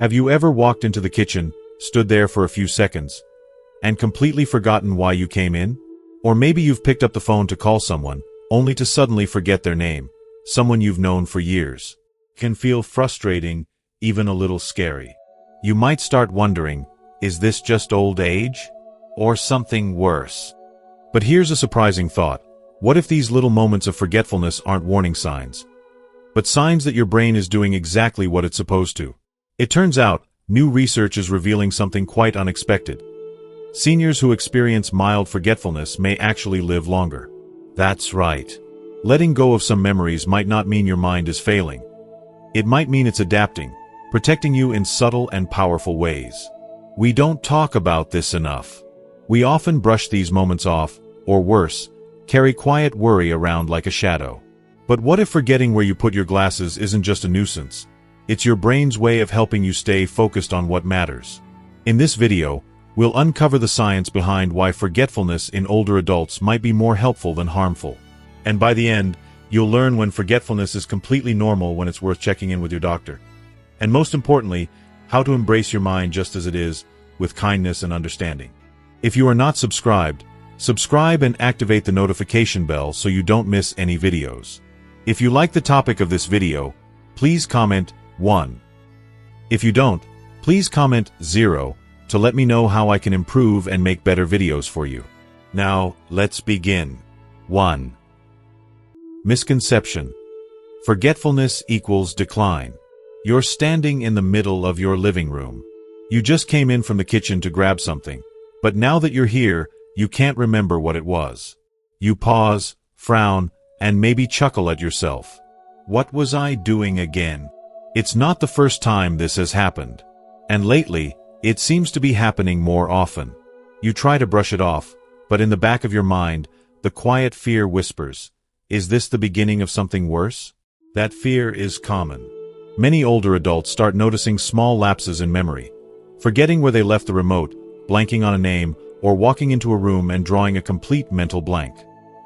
Have you ever walked into the kitchen, stood there for a few seconds, and completely forgotten why you came in? Or maybe you've picked up the phone to call someone, only to suddenly forget their name, someone you've known for years. It can feel frustrating, even a little scary. You might start wondering, is this just old age? Or something worse? But here's a surprising thought. What if these little moments of forgetfulness aren't warning signs, but signs that your brain is doing exactly what it's supposed to? It turns out, new research is revealing something quite unexpected. Seniors who experience mild forgetfulness may actually live longer. That's right. Letting go of some memories might not mean your mind is failing. It might mean it's adapting, protecting you in subtle and powerful ways. We don't talk about this enough. We often brush these moments off, or worse, carry quiet worry around like a shadow. But what if forgetting where you put your glasses isn't just a nuisance? It's your brain's way of helping you stay focused on what matters. In this video, we'll uncover the science behind why forgetfulness in older adults might be more helpful than harmful. And by the end, you'll learn when forgetfulness is completely normal, when it's worth checking in with your doctor. And most importantly, how to embrace your mind just as it is, with kindness and understanding. If you are not subscribed, subscribe and activate the notification bell so you don't miss any videos. If you like the topic of this video, please comment 1. If you don't, please comment 0 to let me know how I can improve and make better videos for you. Now, let's begin. 1. Misconception. Forgetfulness equals decline. You're standing in the middle of your living room. You just came in from the kitchen to grab something, but now that you're here, you can't remember what it was. You pause, frown, and maybe chuckle at yourself. What was I doing again? It's not the first time this has happened. And lately, it seems to be happening more often. You try to brush it off, but in the back of your mind, the quiet fear whispers, is this the beginning of something worse? That fear is common. Many older adults start noticing small lapses in memory, forgetting where they left the remote, blanking on a name, or walking into a room and drawing a complete mental blank.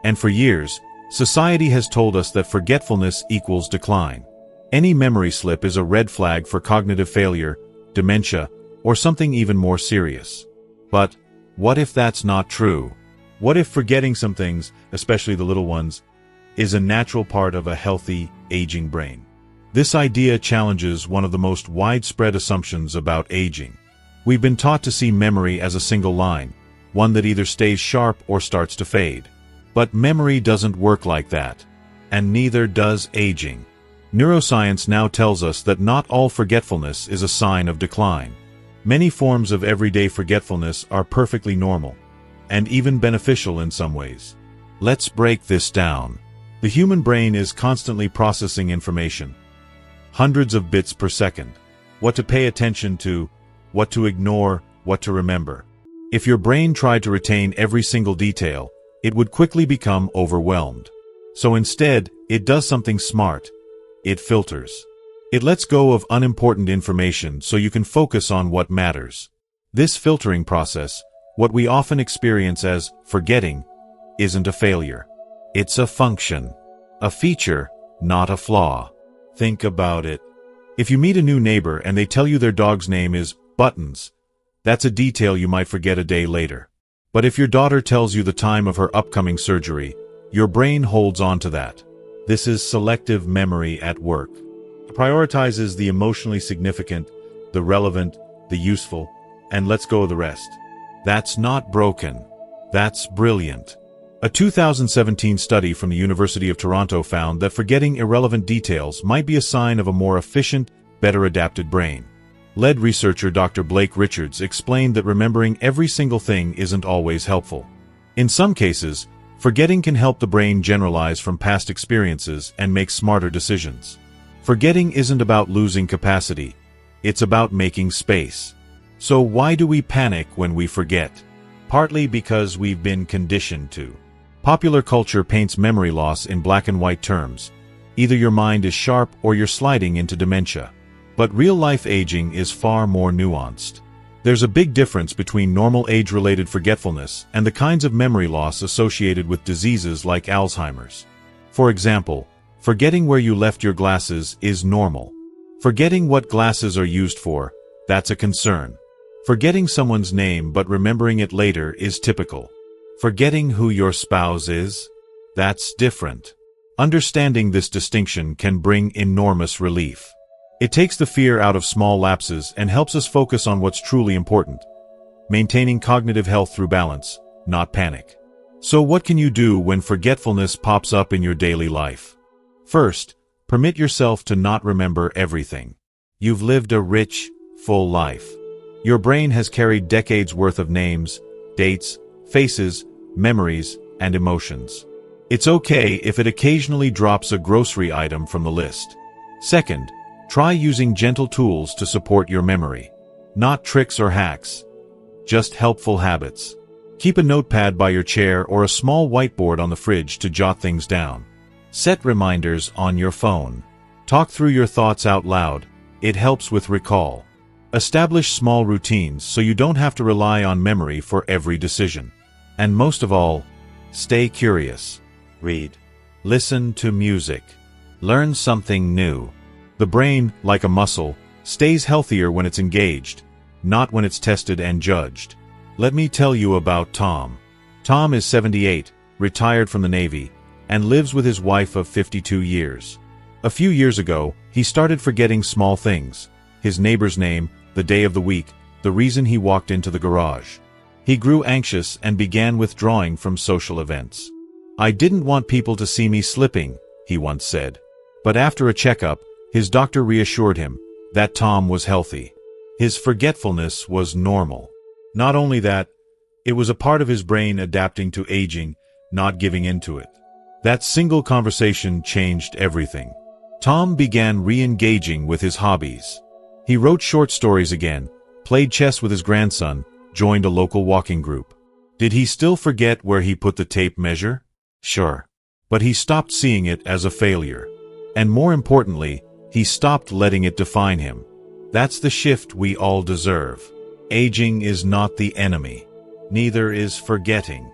And for years, society has told us that forgetfulness equals decline. Any memory slip is a red flag for cognitive failure, dementia, or something even more serious. But what if that's not true? What if forgetting some things, especially the little ones, is a natural part of a healthy, aging brain? This idea challenges one of the most widespread assumptions about aging. We've been taught to see memory as a single line, one that either stays sharp or starts to fade. But memory doesn't work like that. And neither does aging. Neuroscience now tells us that not all forgetfulness is a sign of decline. Many forms of everyday forgetfulness are perfectly normal, and even beneficial in some ways. Let's break this down. The human brain is constantly processing information, hundreds of bits per second. What to pay attention to, what to ignore, what to remember. If your brain tried to retain every single detail, it would quickly become overwhelmed. So instead, it does something smart. It filters. It lets go of unimportant information so you can focus on what matters. This filtering process, what we often experience as forgetting, isn't a failure. It's a function. A feature, not a flaw. Think about it. If you meet a new neighbor and they tell you their dog's name is Buttons, that's a detail you might forget a day later. But if your daughter tells you the time of her upcoming surgery, your brain holds on to that. This is selective memory at work. It prioritizes the emotionally significant, the relevant, the useful, and lets go of the rest. That's not broken. That's brilliant. A 2017 study from the University of Toronto found that forgetting irrelevant details might be a sign of a more efficient, better adapted brain. Lead researcher Dr. Blake Richards explained that remembering every single thing isn't always helpful. In some cases, forgetting can help the brain generalize from past experiences and make smarter decisions. Forgetting isn't about losing capacity. It's about making space. So why do we panic when we forget? Partly because we've been conditioned to. Popular culture paints memory loss in black and white terms. Either your mind is sharp or you're sliding into dementia. But real-life aging is far more nuanced. There's a big difference between normal age-related forgetfulness and the kinds of memory loss associated with diseases like Alzheimer's. For example, forgetting where you left your glasses is normal. Forgetting what glasses are used for, That's a concern. Forgetting someone's name but remembering it later is typical. Forgetting who your spouse is? That's different. Understanding this distinction can bring enormous relief. It takes the fear out of small lapses and helps us focus on what's truly important. Maintaining cognitive health through balance, not panic. So what can you do when forgetfulness pops up in your daily life? First, permit yourself to not remember everything. You've lived a rich, full life. Your brain has carried decades worth of names, dates, faces, memories, and emotions. It's okay if it occasionally drops a grocery item from the list. Second, try using gentle tools to support your memory. Not tricks or hacks, just helpful habits. Keep a notepad by your chair or a small whiteboard on the fridge to jot things down. Set reminders on your phone. Talk through your thoughts out loud. It helps with recall. Establish small routines so you don't have to rely on memory for every decision. And most of all, stay curious. Read. Listen to music. Learn something new. The brain, like a muscle, stays healthier when it's engaged, not when it's tested and judged. Let me tell you about Tom. Tom is 78, retired from the Navy, and lives with his wife of 52 years. A few years ago, he started forgetting small things. His neighbor's name, the day of the week, the reason he walked into the garage. He grew anxious and began withdrawing from social events. "I didn't want people to see me slipping," he once said. But after a checkup, his doctor reassured him that Tom was healthy. His forgetfulness was normal. Not only that, it was a part of his brain adapting to aging, not giving in to it. That single conversation changed everything. Tom began re-engaging with his hobbies. He wrote short stories again, played chess with his grandson, joined a local walking group. Did he still forget where he put the tape measure? Sure. But he stopped seeing it as a failure. And more importantly, he stopped letting it define him. That's the shift we all deserve. Aging is not the enemy. Neither is forgetting.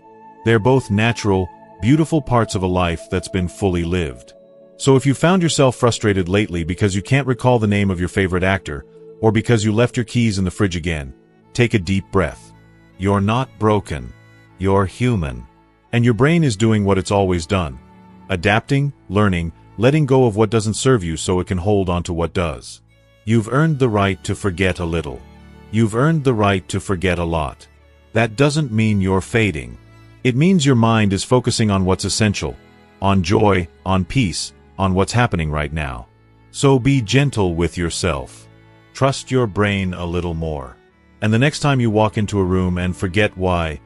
They're both natural, beautiful parts of a life that's been fully lived. So if you found yourself frustrated lately because you can't recall the name of your favorite actor, or because you left your keys in the fridge again, take a deep breath. You're not broken. You're human. And your brain is doing what it's always done. Adapting, learning, letting go of what doesn't serve you so it can hold on to what does. You've earned the right to forget a little. You've earned the right to forget a lot. That doesn't mean you're fading. It means your mind is focusing on what's essential, on joy, on peace, on what's happening right now. So be gentle with yourself. Trust your brain a little more. And the next time you walk into a room and forget why,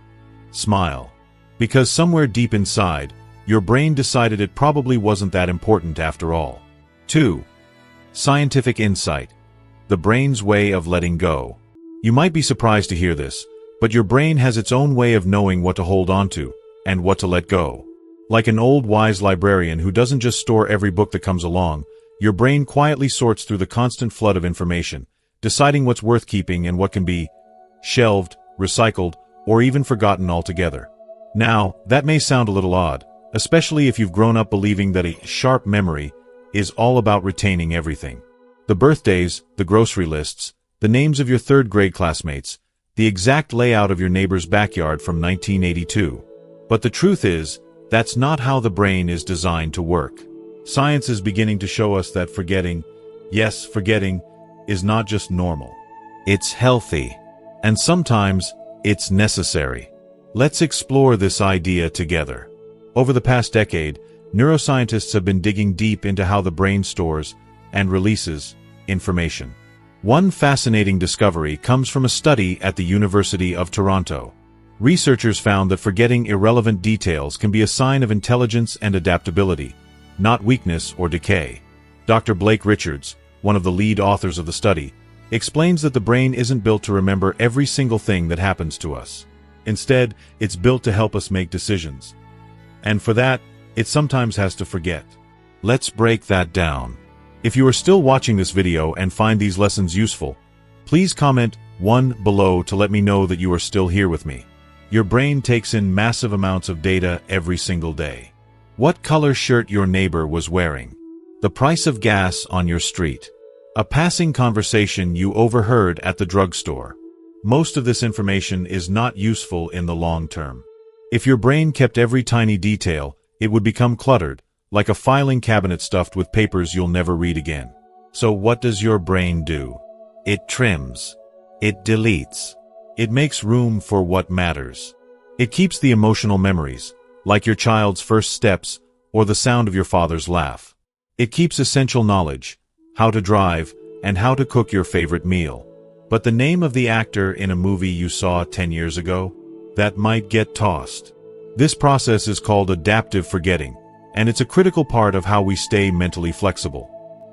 smile. Because somewhere deep inside, your brain decided it probably wasn't that important after all. 2. Scientific insight. The brain's way of letting go. You might be surprised to hear this, but your brain has its own way of knowing what to hold on to, and what to let go. Like an old wise librarian who doesn't just store every book that comes along, your brain quietly sorts through the constant flood of information, deciding what's worth keeping and what can be shelved, recycled, or even forgotten altogether. Now, that may sound a little odd, especially if you've grown up believing that a sharp memory is all about retaining everything. The birthdays, the grocery lists, the names of your third-grade classmates, the exact layout of your neighbor's backyard from 1982. But the truth is, that's not how the brain is designed to work. Science is beginning to show us that forgetting, yes, forgetting, is not just normal. It's healthy. And sometimes, it's necessary. Let's explore this idea together. Over the past decade, neuroscientists have been digging deep into how the brain stores and releases information. One fascinating discovery comes from a study at the University of Toronto. Researchers found that forgetting irrelevant details can be a sign of intelligence and adaptability, not weakness or decay. Dr. Blake Richards, one of the lead authors of the study, explains that the brain isn't built to remember every single thing that happens to us. Instead, it's built to help us make decisions. And for that, it sometimes has to forget. Let's break that down. If you are still watching this video and find these lessons useful, please comment 1 below to let me know that you are still here with me. Your brain takes in massive amounts of data every single day. What color shirt your neighbor was wearing? The price of gas on your street? A passing conversation you overheard at the drugstore. Most of this information is not useful in the long term. If your brain kept every tiny detail, it would become cluttered, like a filing cabinet stuffed with papers you'll never read again. So what does your brain do? It trims. It deletes. It makes room for what matters. It keeps the emotional memories, like your child's first steps or the sound of your father's laugh. It keeps essential knowledge, how to drive, and how to cook your favorite meal. But the name of the actor in a movie you saw 10 years ago? That might get tossed. This process is called adaptive forgetting, and it's a critical part of how we stay mentally flexible.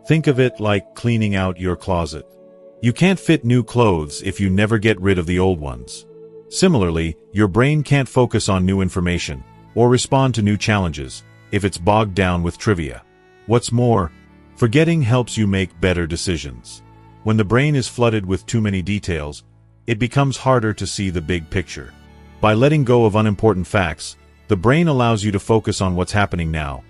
Think of it like cleaning out your closet. You can't fit new clothes if you never get rid of the old ones. Similarly, your brain can't focus on new information or respond to new challenges if it's bogged down with trivia. What's more, forgetting helps you make better decisions. When the brain is flooded with too many details, it becomes harder to see the big picture. By letting go of unimportant facts, the brain allows you to focus on what's happening now,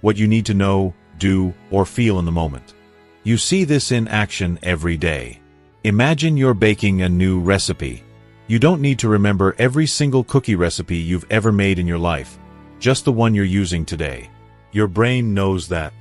what you need to know, do, or feel in the moment. You see this in action every day. Imagine you're baking a new recipe. You don't need to remember every single cookie recipe you've ever made in your life, just the one you're using today. Your brain knows that.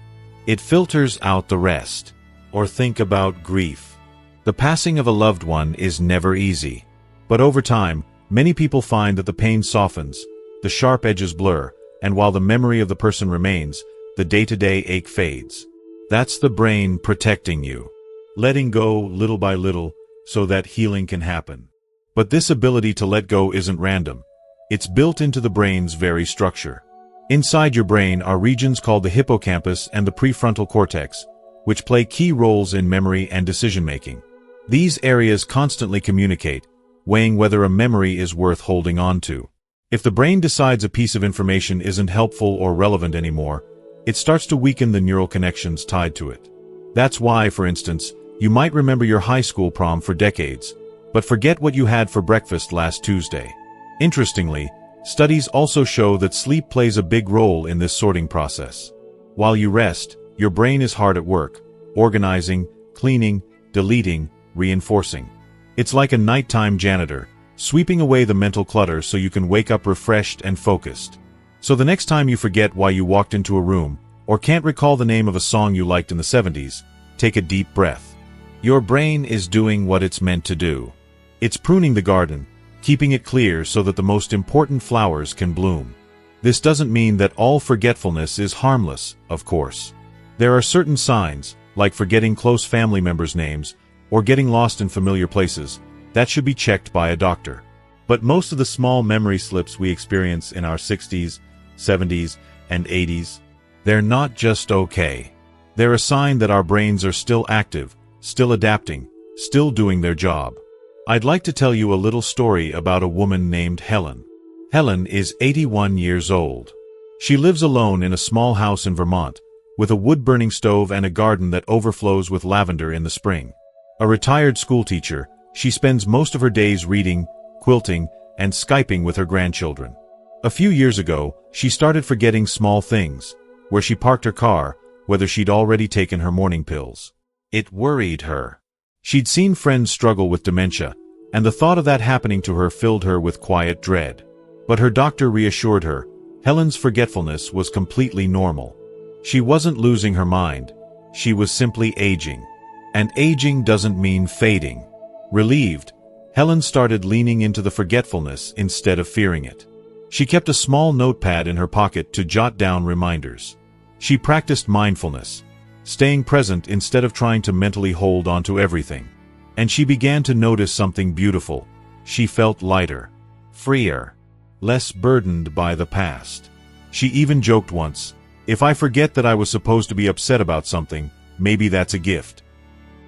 It filters out the rest. Or think about grief. The passing of a loved one is never easy. But over time, many people find that the pain softens, the sharp edges blur, and while the memory of the person remains, the day-to-day ache fades. That's the brain protecting you, letting go little by little so that healing can happen. But this ability to let go isn't random. It's built into the brain's very structure. Inside your brain are regions called the hippocampus and the prefrontal cortex, which play key roles in memory and decision-making. These areas constantly communicate, weighing whether a memory is worth holding on to. If the brain decides a piece of information isn't helpful or relevant anymore, it starts to weaken the neural connections tied to it. That's why, for instance, you might remember your high school prom for decades, but forget what you had for breakfast last Tuesday. Interestingly, studies also show that sleep plays a big role in this sorting process. While you rest, your brain is hard at work, organizing, cleaning, deleting, reinforcing. It's like a nighttime janitor, sweeping away the mental clutter so you can wake up refreshed and focused. So the next time you forget why you walked into a room, or can't recall the name of a song you liked in the 70s, take a deep breath. Your brain is doing what it's meant to do. It's pruning the garden, keeping it clear so that the most important flowers can bloom. This doesn't mean that all forgetfulness is harmless, of course. There are certain signs, like forgetting close family members' names, or getting lost in familiar places, that should be checked by a doctor. But most of the small memory slips we experience in our 60s, 70s, and 80s, they're not just okay. They're a sign that our brains are still active, still adapting, still doing their job. I'd like to tell you a little story about a woman named Helen. Helen is 81 years old. She lives alone in a small house in Vermont, with a wood-burning stove and a garden that overflows with lavender in the spring. A retired schoolteacher, she spends most of her days reading, quilting, and Skyping with her grandchildren. A few years ago, she started forgetting small things, where she parked her car, whether she'd already taken her morning pills. It worried her. She'd seen friends struggle with dementia, and the thought of that happening to her filled her with quiet dread. But her doctor reassured her, Helen's forgetfulness was completely normal. She wasn't losing her mind, she was simply aging. And aging doesn't mean fading. Relieved, Helen started leaning into the forgetfulness instead of fearing it. She kept a small notepad in her pocket to jot down reminders. She practiced mindfulness, staying present instead of trying to mentally hold onto everything. And she began to notice something beautiful. She felt lighter, freer, less burdened by the past. She even joked once, "If I forget that I was supposed to be upset about something, maybe that's a gift."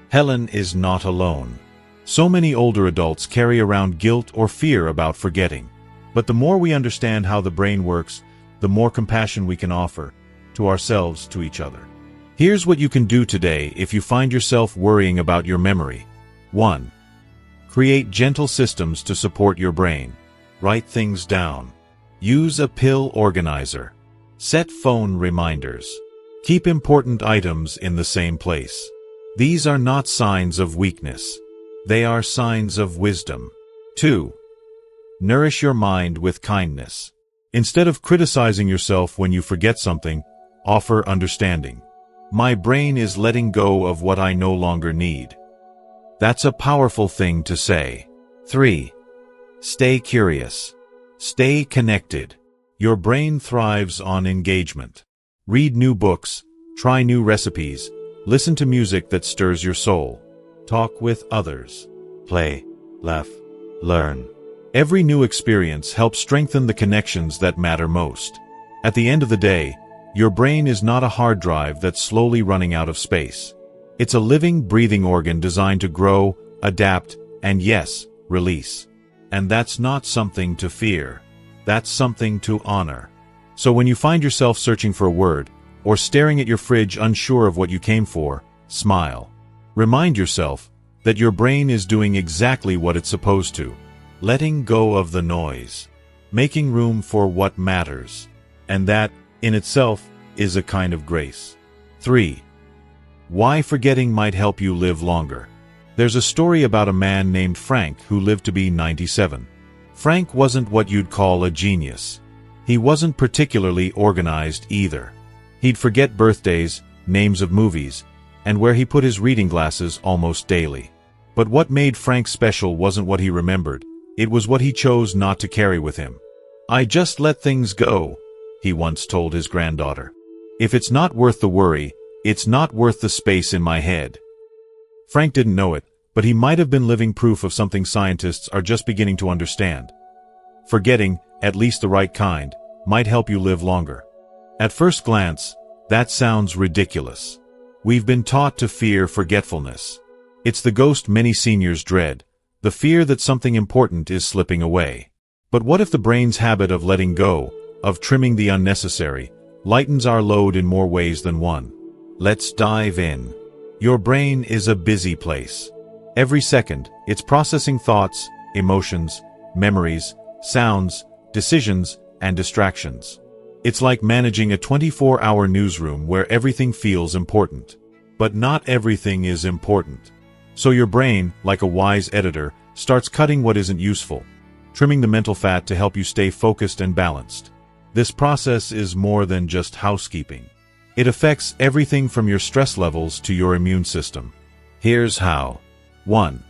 Helen is not alone. So many older adults carry around guilt or fear about forgetting. But the more we understand how the brain works, the more compassion we can offer, to ourselves, to each other. Here's what you can do today if you find yourself worrying about your memory. 1. Create gentle systems to support your brain. Write things down. Use a pill organizer. Set phone reminders. Keep important items in the same place. These are not signs of weakness. They are signs of wisdom. 2. Nourish your mind with kindness. Instead of criticizing yourself when you forget something, offer understanding. My brain is letting go of what I no longer need. That's a powerful thing to say. 3. Stay curious. Stay connected. Your brain thrives on engagement. Read new books, try new recipes, listen to music that stirs your soul. Talk with others. Play, laugh, learn. Every new experience helps strengthen the connections that matter most. At the end of the day, your brain is not a hard drive that's slowly running out of space. It's a living, breathing organ designed to grow, adapt, and yes, release. And that's not something to fear. That's something to honor. So when you find yourself searching for a word, or staring at your fridge unsure of what you came for, smile. Remind yourself that your brain is doing exactly what it's supposed to. Letting go of the noise. Making room for what matters. And that, in itself, is a kind of grace. 3. Why forgetting might help you live longer. There's a story about a man named Frank who lived to be 97. Frank wasn't what you'd call a genius. He wasn't particularly organized either. He'd forget birthdays, names of movies, and where he put his reading glasses almost daily. But what made Frank special wasn't what he remembered, it was what he chose not to carry with him. I just let things go, he once told his granddaughter. If it's not worth the worry, it's not worth the space in my head. Frank didn't know it, but he might have been living proof of something scientists are just beginning to understand. Forgetting, at least the right kind, might help you live longer. At first glance, that sounds ridiculous. We've been taught to fear forgetfulness. It's the ghost many seniors dread, the fear that something important is slipping away. But what if the brain's habit of letting go, of trimming the unnecessary, lightens our load in more ways than one? Let's dive in. Your brain is a busy place. Every second, it's processing thoughts, emotions, memories, sounds, decisions, and distractions. It's like managing a 24-hour newsroom where everything feels important. But not everything is important. So your brain, like a wise editor, starts cutting what isn't useful, trimming the mental fat to help you stay focused and balanced. This process is more than just housekeeping. It affects everything from your stress levels to your immune system. Here's how. 1.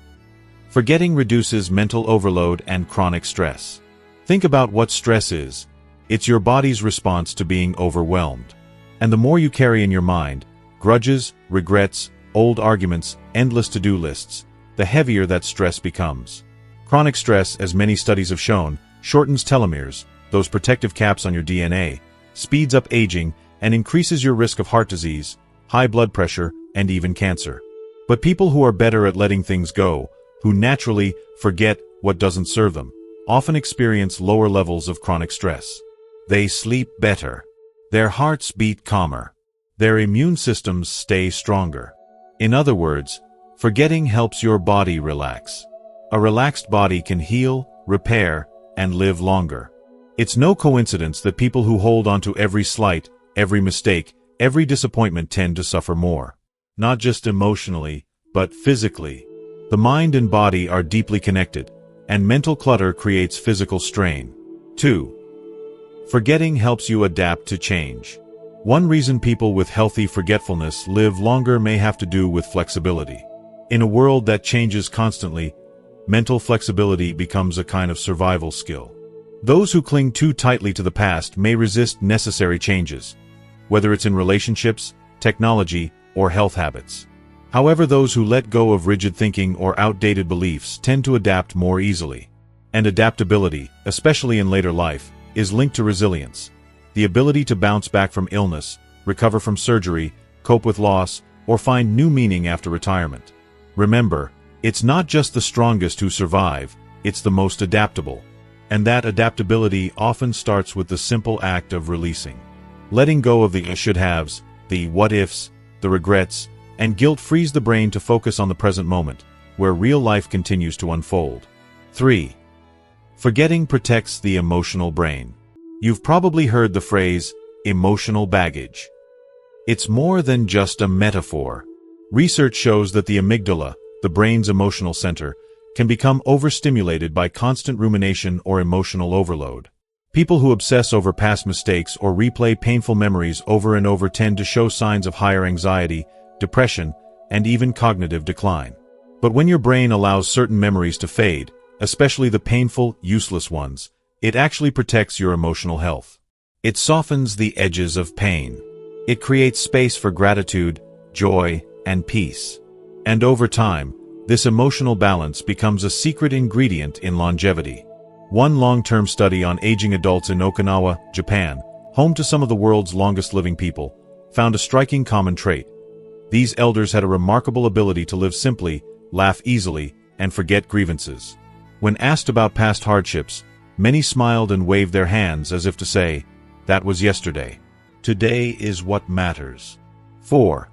Forgetting reduces mental overload and chronic stress. Think about what stress is. It's your body's response to being overwhelmed. And the more you carry in your mind, grudges, regrets, old arguments, endless to-do lists, the heavier that stress becomes. Chronic stress, as many studies have shown, shortens telomeres, those protective caps on your DNA, speeds up aging, and increases your risk of heart disease, high blood pressure, and even cancer. But people who are better at letting things go, who naturally forget what doesn't serve them, often experience lower levels of chronic stress. They sleep better. Their hearts beat calmer. Their immune systems stay stronger. In other words, forgetting helps your body relax. A relaxed body can heal, repair, and live longer. It's no coincidence that people who hold on to every slight, every mistake, every disappointment tend to suffer more. Not just emotionally, but physically. The mind and body are deeply connected, and mental clutter creates physical strain. 2. Forgetting helps you adapt to change. One reason people with healthy forgetfulness live longer may have to do with flexibility. In a world that changes constantly, mental flexibility becomes a kind of survival skill. Those who cling too tightly to the past may resist necessary changes, whether it's in relationships, technology, or health habits. However, those who let go of rigid thinking or outdated beliefs tend to adapt more easily. And adaptability, especially in later life, is linked to resilience. The ability to bounce back from illness, recover from surgery, cope with loss, or find new meaning after retirement. Remember, it's not just the strongest who survive, it's the most adaptable. And that adaptability often starts with the simple act of releasing. Letting go of the should-haves, the what-ifs, the regrets, and guilt frees the brain to focus on the present moment, where real life continues to unfold. 3. Forgetting protects the emotional brain. You've probably heard the phrase, emotional baggage. It's more than just a metaphor. Research shows that the amygdala, the brain's emotional center, can become overstimulated by constant rumination or emotional overload. People who obsess over past mistakes or replay painful memories over and over tend to show signs of higher anxiety, depression, and even cognitive decline. But when your brain allows certain memories to fade, especially the painful, useless ones, it actually protects your emotional health. It softens the edges of pain. It creates space for gratitude, joy, and peace. And over time, this emotional balance becomes a secret ingredient in longevity. One long-term study on aging adults in Okinawa, Japan, home to some of the world's longest-living people, found a striking common trait. These elders had a remarkable ability to live simply, laugh easily, and forget grievances. When asked about past hardships, many smiled and waved their hands as if to say, "That was yesterday. Today is what matters." 4.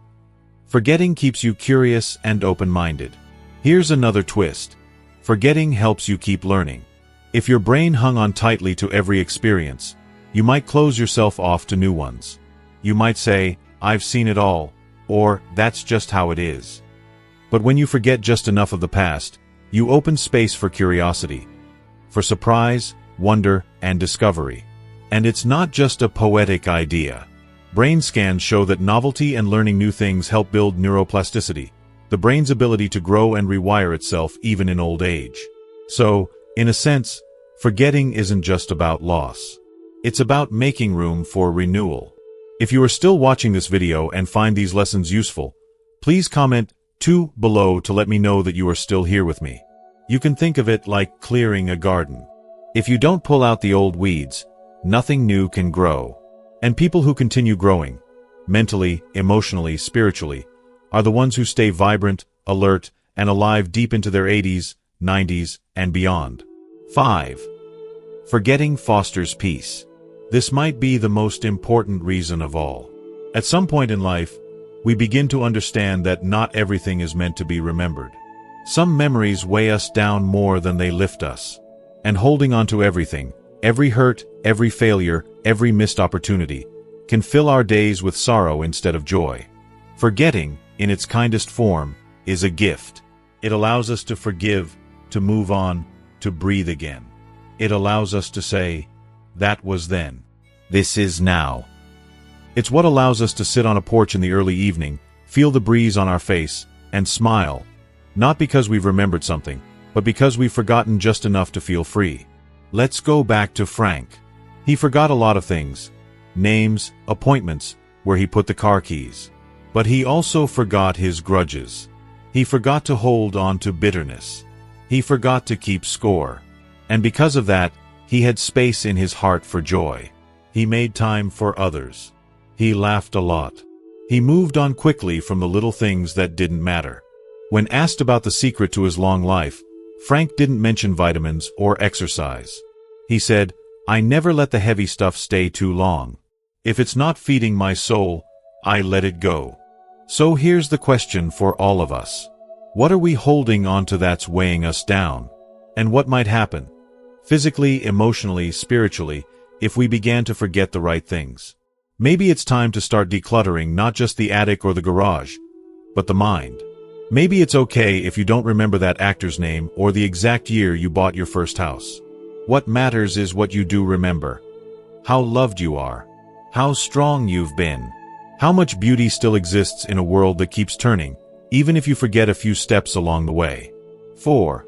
Forgetting keeps you curious and open-minded. Here's another twist. Forgetting helps you keep learning. If your brain hung on tightly to every experience, you might close yourself off to new ones. You might say, "I've seen it all," or "That's just how it is." But when you forget just enough of the past, you open space for curiosity, for surprise, wonder, and discovery. And it's not just a poetic idea. Brain scans show that novelty and learning new things help build neuroplasticity, the brain's ability to grow and rewire itself even in old age. So, in a sense, forgetting isn't just about loss. It's about making room for renewal. If you are still watching this video and find these lessons useful, please comment 2 below to let me know that you are still here with me. You can think of it like clearing a garden. If you don't pull out the old weeds, nothing new can grow. And people who continue growing, mentally, emotionally, spiritually, are the ones who stay vibrant, alert, and alive deep into their 80s, 90s, and beyond. 5. Forgetting fosters peace. This might be the most important reason of all. At some point in life, we begin to understand that not everything is meant to be remembered. Some memories weigh us down more than they lift us. And holding on to everything, every hurt, every failure, every missed opportunity, can fill our days with sorrow instead of joy. Forgetting, in its kindest form, is a gift. It allows us to forgive, to move on, to breathe again. It allows us to say, "That was then. This is now." It's what allows us to sit on a porch in the early evening, feel the breeze on our face, and smile, not because we've remembered something, but because we've forgotten just enough to feel free. Let's go back to Frank. He forgot a lot of things. Names, appointments, where he put the car keys. But he also forgot his grudges. He forgot to hold on to bitterness. He forgot to keep score. And because of that, he had space in his heart for joy. He made time for others. He laughed a lot. He moved on quickly from the little things that didn't matter. When asked about the secret to his long life, Frank didn't mention vitamins or exercise. He said, "I never let the heavy stuff stay too long. If it's not feeding my soul, I let it go." So here's the question for all of us. What are we holding on to that's weighing us down? And what might happen, physically, emotionally, spiritually, if we began to forget the right things? Maybe it's time to start decluttering not just the attic or the garage, but the mind. Maybe it's okay if you don't remember that actor's name or the exact year you bought your first house. What matters is what you do remember. How loved you are. How strong you've been. How much beauty still exists in a world that keeps turning, even if you forget a few steps along the way. 4.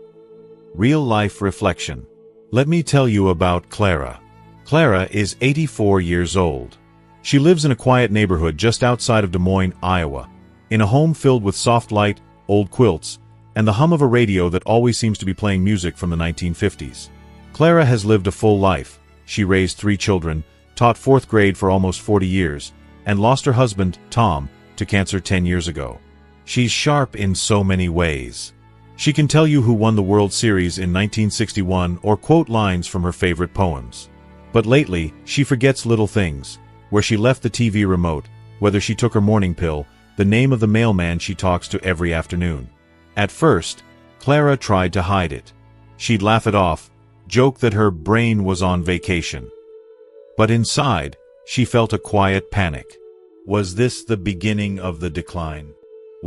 Real-life reflection. Let me tell you about Clara. Clara is 84 years old. She lives in a quiet neighborhood just outside of Des Moines, Iowa, in a home filled with soft light, old quilts, and the hum of a radio that always seems to be playing music from the 1950s. Clara has lived a full life. She raised 3 children, taught 4th grade for almost 40 years, and lost her husband, Tom, to cancer 10 years ago. She's sharp in so many ways. She can tell you who won the World Series in 1961 or quote lines from her favorite poems. But lately, she forgets little things, where she left the TV remote, whether she took her morning pill, the name of the mailman she talks to every afternoon. At first, Clara tried to hide it. She'd laugh it off, joke that her brain was on vacation. But inside, she felt a quiet panic. Was this the beginning of the decline?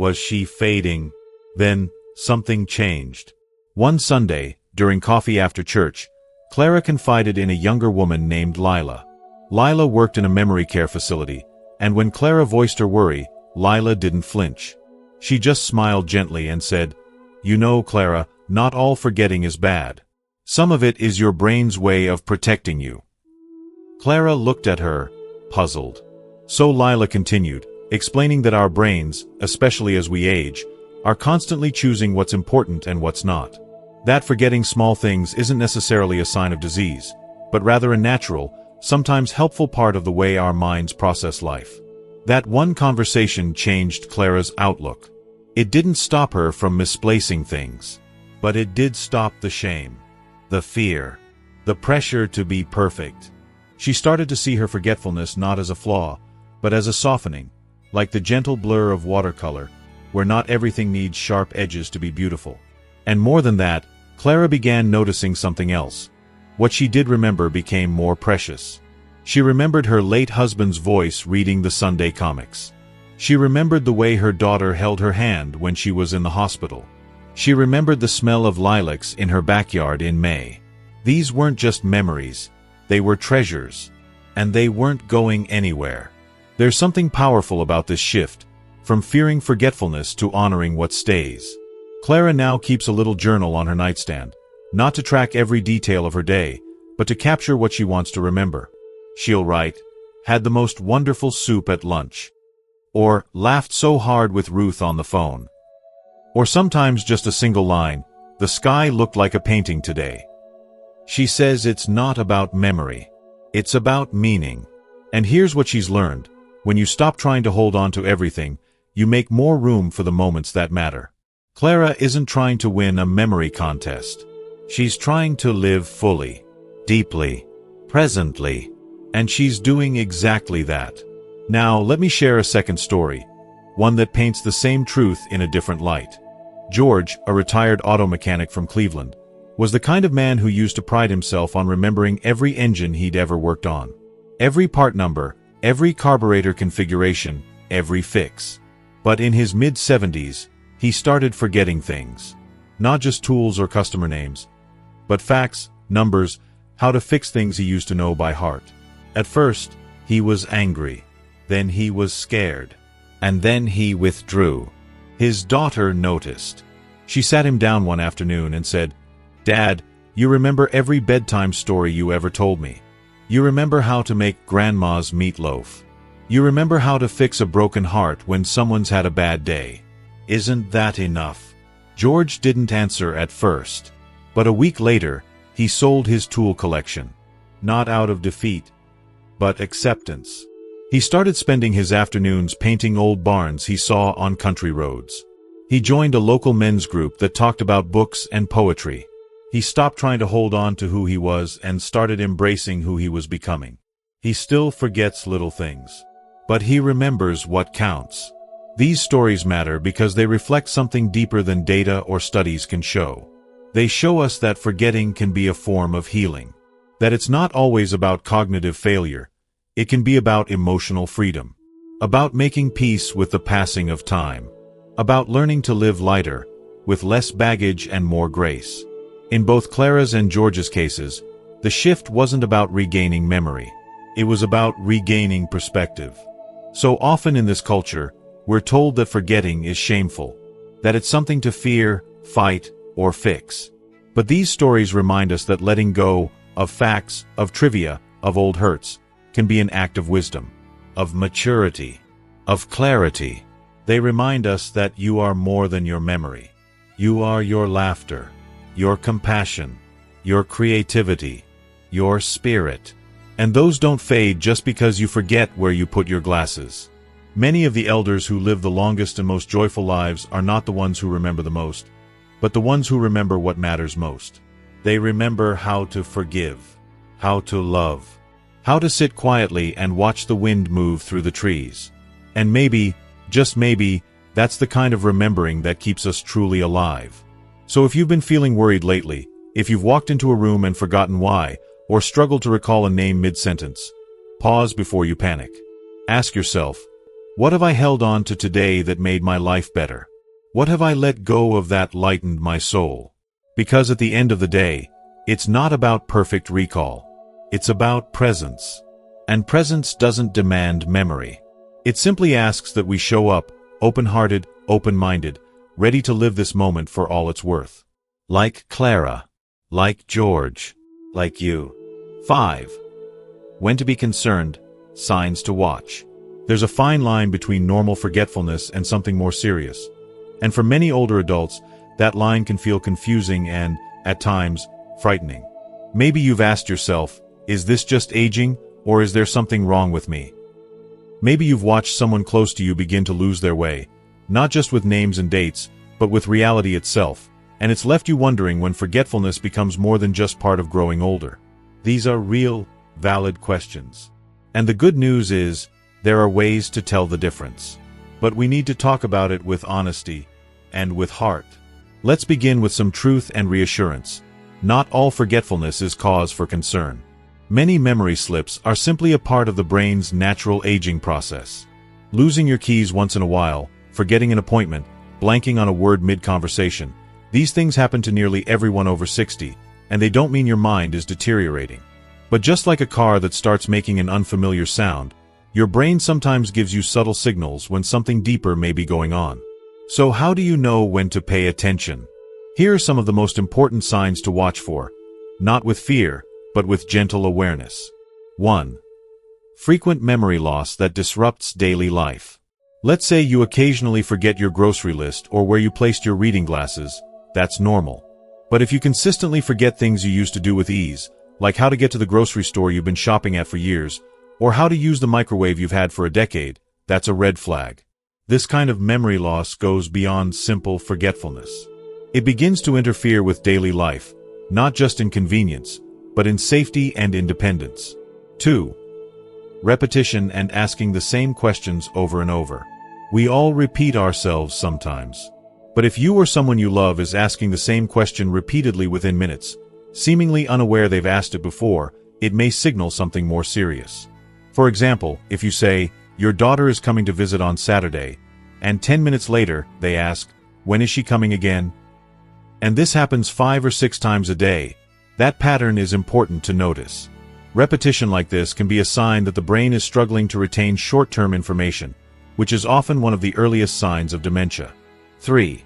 Was she fading? Then, something changed. One Sunday, during coffee after church, Clara confided in a younger woman named Lila. Lila worked in a memory care facility, and when Clara voiced her worry, Lila didn't flinch. She just smiled gently and said, "You know, Clara, not all forgetting is bad. Some of it is your brain's way of protecting you." Clara looked at her, puzzled. So Lila continued, explaining that our brains, especially as we age, are constantly choosing what's important and what's not. That forgetting small things isn't necessarily a sign of disease, but rather a natural, sometimes helpful part of the way our minds process life. That one conversation changed Clara's outlook. It didn't stop her from misplacing things, but it did stop the shame, the fear, the pressure to be perfect. She started to see her forgetfulness not as a flaw, but as a softening, like the gentle blur of watercolor, where not everything needs sharp edges to be beautiful. And more than that, Clara began noticing something else. What she did remember became more precious. She remembered her late husband's voice reading the Sunday comics. She remembered the way her daughter held her hand when she was in the hospital. She remembered the smell of lilacs in her backyard in May. These weren't just memories, they were treasures. And they weren't going anywhere. There's something powerful about this shift, from fearing forgetfulness to honoring what stays. Clara now keeps a little journal on her nightstand, not to track every detail of her day, but to capture what she wants to remember. She'll write, "Had the most wonderful soup at lunch." Or, "Laughed so hard with Ruth on the phone." Or sometimes just a single line, "The sky looked like a painting today." She says it's not about memory. It's about meaning. And here's what she's learned. When you stop trying to hold on to everything, you make more room for the moments that matter. Clara isn't trying to win a memory contest. She's trying to live fully, deeply, presently. And she's doing exactly that. Now, let me share a second story, one that paints the same truth in a different light. George, a retired auto mechanic from Cleveland, was the kind of man who used to pride himself on remembering every engine he'd ever worked on. Every part number, every carburetor configuration, every fix. But in his mid-70s, he started forgetting things. Not just tools or customer names, but facts, numbers, how to fix things he used to know by heart. At first, he was angry. Then he was scared. And then he withdrew. His daughter noticed. She sat him down one afternoon and said, "Dad, you remember every bedtime story you ever told me. You remember how to make grandma's meatloaf. You remember how to fix a broken heart when someone's had a bad day. Isn't that enough?" George didn't answer at first. But a week later, he sold his tool collection. Not out of defeat, but acceptance. He started spending his afternoons painting old barns he saw on country roads. He joined a local men's group that talked about books and poetry. He stopped trying to hold on to who he was and started embracing who he was becoming. He still forgets little things, but he remembers what counts. These stories matter because they reflect something deeper than data or studies can show. They show us that forgetting can be a form of healing. That it's not always about cognitive failure. It can be about emotional freedom. About making peace with the passing of time. About learning to live lighter, with less baggage and more grace. In both Clara's and George's cases, the shift wasn't about regaining memory. It was about regaining perspective. So often in this culture, we're told that forgetting is shameful, that it's something to fear, fight, or fix. But these stories remind us that letting go of facts, of trivia, of old hurts, can be an act of wisdom, of maturity, of clarity. They remind us that you are more than your memory. You are your laughter, your compassion, your creativity, your spirit. And those don't fade just because you forget where you put your glasses. Many of the elders who live the longest and most joyful lives are not the ones who remember the most, but the ones who remember what matters most. They remember how to forgive, how to love, how to sit quietly and watch the wind move through the trees. And maybe, just maybe, that's the kind of remembering that keeps us truly alive. So if you've been feeling worried lately, if you've walked into a room and forgotten why, or struggled to recall a name mid-sentence, pause before you panic. Ask yourself, What have I held on to today that made my life better? What have I let go of that lightened my soul? Because at the end of the day, it's not about perfect recall. It's about presence. And presence doesn't demand memory. It simply asks that we show up, open-hearted, open-minded, ready to live this moment for all it's worth. Like Clara. Like George. Like you. 5. When to be concerned, signs to watch. There's a fine line between normal forgetfulness and something more serious. And for many older adults, that line can feel confusing and, at times, frightening. Maybe you've asked yourself, is this just aging, or is there something wrong with me? Maybe you've watched someone close to you begin to lose their way, not just with names and dates, but with reality itself, and it's left you wondering when forgetfulness becomes more than just part of growing older. These are real, valid questions. And the good news is, there are ways to tell the difference. But we need to talk about it with honesty and with heart. Let's begin with some truth and reassurance. Not all forgetfulness is cause for concern. Many memory slips are simply a part of the brain's natural aging process. Losing your keys once in a while, forgetting an appointment, blanking on a word mid-conversation, these things happen to nearly everyone over 60, and they don't mean your mind is deteriorating. But just like a car that starts making an unfamiliar sound, your brain sometimes gives you subtle signals when something deeper may be going on. So how do you know when to pay attention? Here are some of the most important signs to watch for, not with fear, but with gentle awareness. 1. Frequent memory loss that disrupts daily life. Let's say you occasionally forget your grocery list or where you placed your reading glasses. That's normal. But if you consistently forget things you used to do with ease, like how to get to the grocery store you've been shopping at for years, or how to use the microwave you've had for a decade, that's a red flag. This kind of memory loss goes beyond simple forgetfulness. It begins to interfere with daily life, not just in convenience, but in safety and independence. 2. Repetition and asking the same questions over and over. We all repeat ourselves sometimes. But if you or someone you love is asking the same question repeatedly within minutes, seemingly unaware they've asked it before, it may signal something more serious. For example, if you say, "Your daughter is coming to visit on Saturday," and 10 minutes later, they ask, "When is she coming again?" And this happens 5 or 6 times a day. That pattern is important to notice. Repetition like this can be a sign that the brain is struggling to retain short-term information, which is often one of the earliest signs of dementia. 3.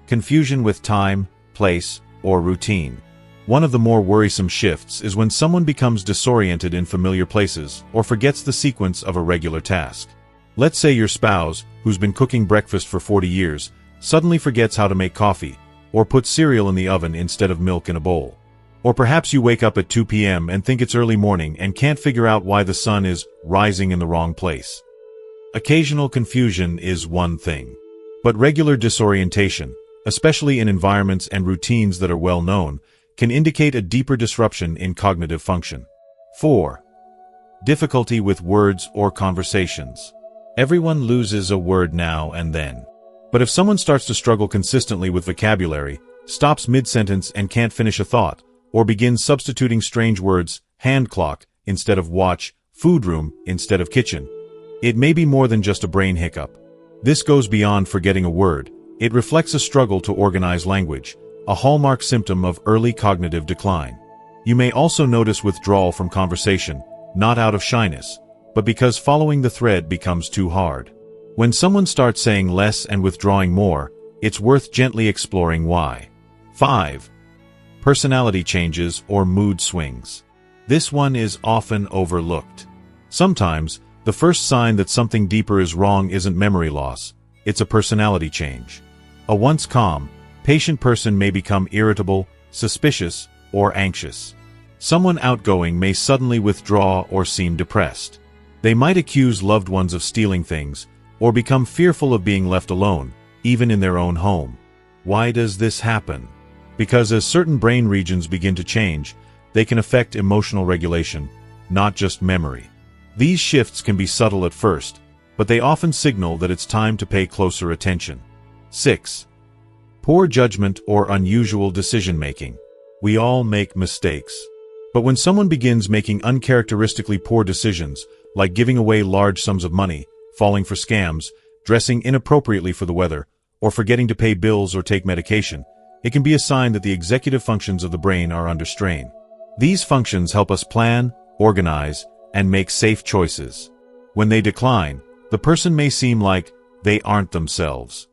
Confusion with time, place, or routine. One of the more worrisome shifts is when someone becomes disoriented in familiar places or forgets the sequence of a regular task. Let's say your spouse, who's been cooking breakfast for 40 years, suddenly forgets how to make coffee, or put cereal in the oven instead of milk in a bowl. Or perhaps you wake up at 2 p.m. and think it's early morning and can't figure out why the sun is rising in the wrong place. Occasional confusion is one thing. But regular disorientation, especially in environments and routines that are well known, can indicate a deeper disruption in cognitive function. 4. Difficulty with words or conversations. Everyone loses a word now and then. But if someone starts to struggle consistently with vocabulary, stops mid-sentence and can't finish a thought, or begins substituting strange words, hand clock, instead of watch, food room, instead of kitchen, it may be more than just a brain hiccup. This goes beyond forgetting a word. It reflects a struggle to organize language, a hallmark symptom of early cognitive decline. You may also notice withdrawal from conversation, not out of shyness, but because following the thread becomes too hard. When someone starts saying less and withdrawing more, it's worth gently exploring why. 5. Personality changes or mood swings. This one is often overlooked. Sometimes, the first sign that something deeper is wrong isn't memory loss, it's a personality change. A once calm, patient person may become irritable, suspicious, or anxious. Someone outgoing may suddenly withdraw or seem depressed. They might accuse loved ones of stealing things, or become fearful of being left alone, even in their own home. Why does this happen? Because as certain brain regions begin to change, they can affect emotional regulation, not just memory. These shifts can be subtle at first, but they often signal that it's time to pay closer attention. 6. Poor judgment or unusual decision-making. We all make mistakes. But when someone begins making uncharacteristically poor decisions, like giving away large sums of money, falling for scams, dressing inappropriately for the weather, or forgetting to pay bills or take medication, it can be a sign that the executive functions of the brain are under strain. These functions help us plan, organize, and make safe choices. When they decline, the person may seem like they aren't themselves.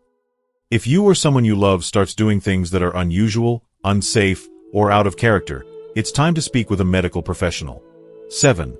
If you or someone you love starts doing things that are unusual, unsafe, or out of character, it's time to speak with a medical professional. 7.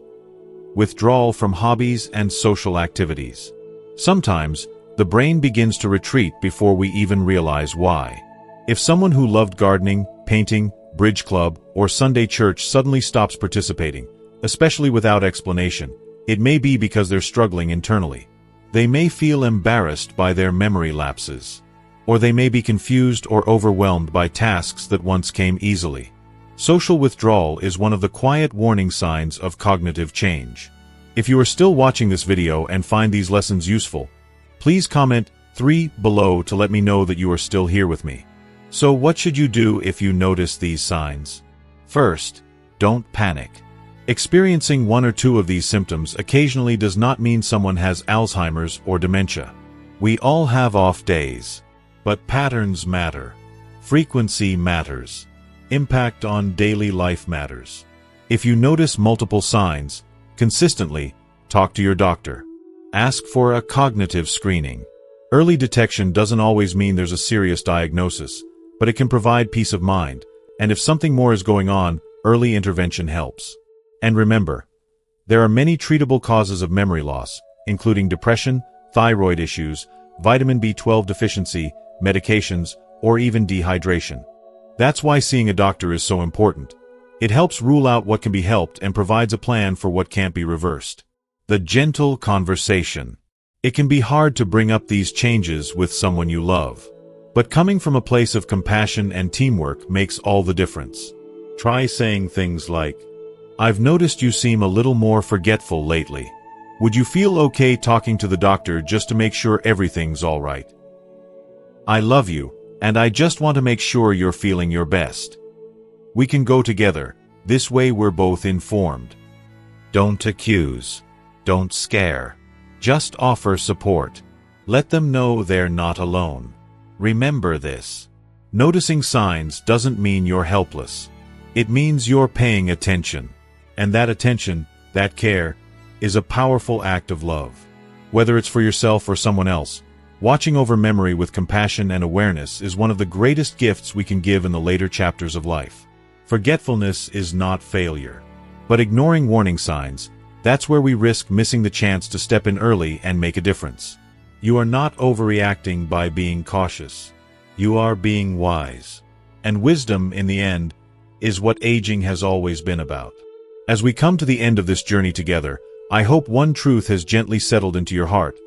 Withdrawal from hobbies and social activities. Sometimes, the brain begins to retreat before we even realize why. If someone who loved gardening, painting, bridge club, or Sunday church suddenly stops participating, especially without explanation, it may be because they're struggling internally. They may feel embarrassed by their memory lapses. Or they may be confused or overwhelmed by tasks that once came easily. Social withdrawal is one of the quiet warning signs of cognitive change. If you are still watching this video and find these lessons useful, please comment 3 below to let me know that you are still here with me. So what should you do if you notice these signs? First, don't panic. Experiencing 1 or 2 of these symptoms occasionally does not mean someone has Alzheimer's or dementia. We all have off days. But patterns matter. Frequency matters. Impact on daily life matters. If you notice multiple signs, consistently, talk to your doctor. Ask for a cognitive screening. Early detection doesn't always mean there's a serious diagnosis, but it can provide peace of mind, and if something more is going on, early intervention helps. And remember, there are many treatable causes of memory loss, including depression, thyroid issues, vitamin B12 deficiency, medications, or even dehydration. That's why seeing a doctor is so important. It helps rule out what can be helped and provides a plan for what can't be reversed. The gentle conversation. It can be hard to bring up these changes with someone you love. But coming from a place of compassion and teamwork makes all the difference. Try saying things like, "I've noticed you seem a little more forgetful lately. Would you feel okay talking to the doctor just to make sure everything's all right? I love you, and I just want to make sure you're feeling your best. We can go together, this way we're both informed." Don't accuse. Don't scare. Just offer support. Let them know they're not alone. Remember this. Noticing signs doesn't mean you're helpless. It means you're paying attention. And that attention, that care, is a powerful act of love. Whether it's for yourself or someone else, watching over memory with compassion and awareness is one of the greatest gifts we can give in the later chapters of life. Forgetfulness is not failure. But ignoring warning signs, that's where we risk missing the chance to step in early and make a difference. You are not overreacting by being cautious. You are being wise. And wisdom, in the end, is what aging has always been about. As we come to the end of this journey together, I hope one truth has gently settled into your heart.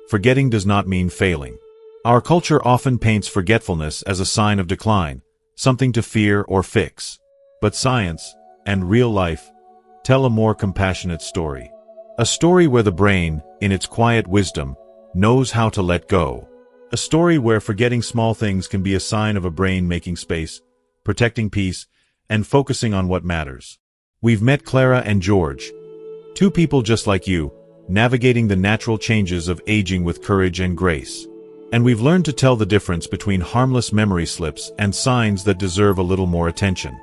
Forgetting does not mean failing. Our culture often paints forgetfulness as a sign of decline, something to fear or fix. But science, and real life, tell a more compassionate story. A story where the brain, in its quiet wisdom, knows how to let go. A story where forgetting small things can be a sign of a brain making space, protecting peace, and focusing on what matters. We've met Clara and George, 2 people just like you, navigating the natural changes of aging with courage and grace. And we've learned to tell the difference between harmless memory slips and signs that deserve a little more attention.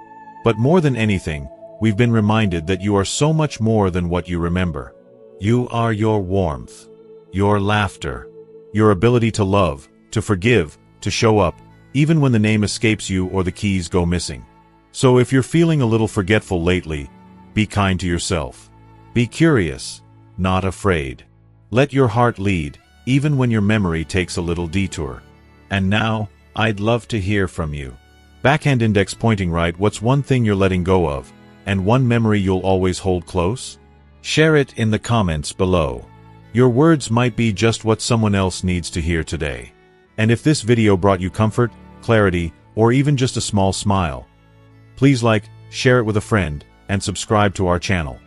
But more than anything, we've been reminded that you are so much more than what you remember. You are your warmth, your laughter, your ability to love, to forgive, to show up, even when the name escapes you or the keys go missing. So if you're feeling a little forgetful lately, be kind to yourself. Be curious, not afraid. Let your heart lead, even when your memory takes a little detour. And now, I'd love to hear from you. Backhand index pointing right, what's one thing you're letting go of, and one memory you'll always hold close? Share it in the comments below. Your words might be just what someone else needs to hear today. And if this video brought you comfort, clarity, or even just a small smile, please like, share it with a friend, and subscribe to our channel.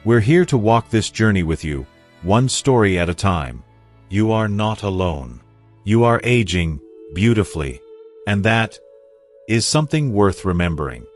We're here to walk this journey with you, one story at a time. You are not alone. You are aging beautifully. And that is something worth remembering.